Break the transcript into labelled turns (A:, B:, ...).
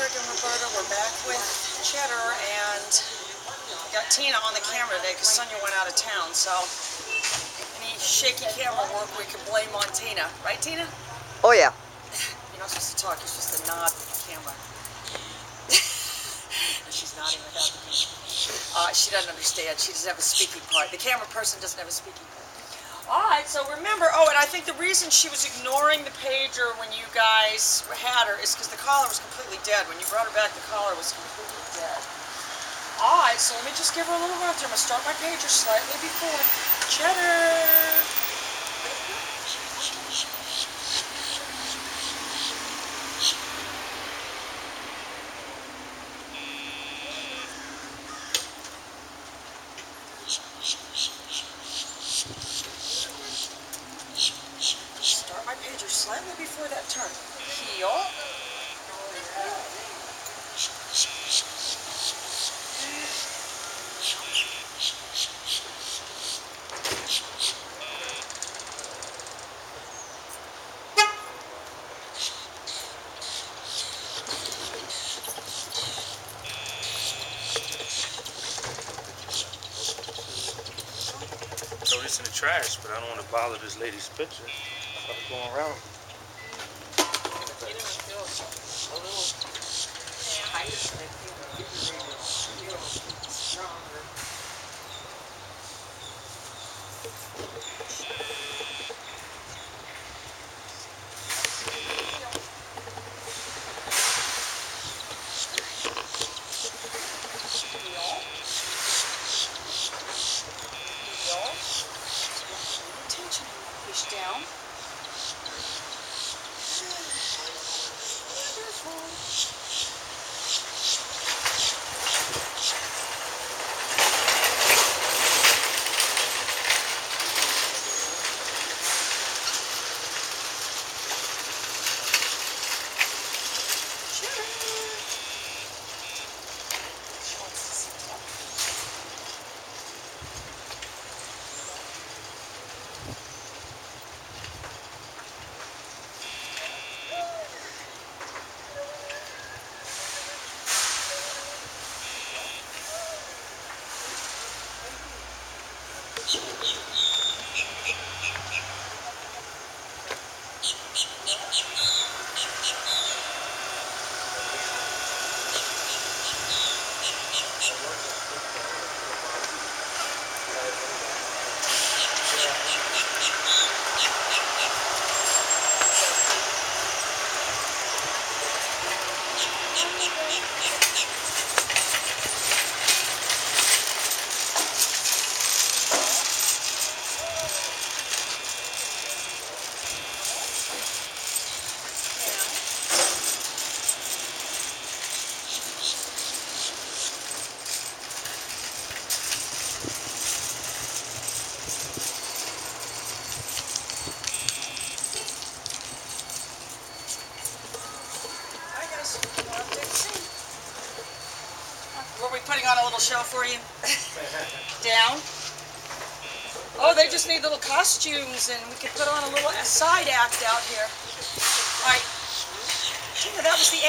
A: Craig and Roberta. We're back with Cheddar, and we got Tina on the camera today because Sonia went out of town. So any shaky camera work we can blame on Tina, right, Tina?
B: Oh yeah.
A: You're not supposed to talk. You're supposed to nod with the camera. And she's nodding without the camera. She doesn't understand. She doesn't have a speaking part. The camera person doesn't have a speaking part. Alright, so remember, and I think the reason she was ignoring the pager when you guys had her is because the collar was completely dead. When you brought her back, the collar was completely dead. Alright, so let me just give her a little run through. I'm going to start my pager slightly before Cheddar. Start my pager slightly before that turn. Heel.
C: Throw this in the trash, but I don't want to bother this lady's picture. I'm going around.
A: Push down. Were we putting on a little show for you? Down? Oh, they just need little costumes, and we could put on a little side act out here. All right. Tina, that was the end.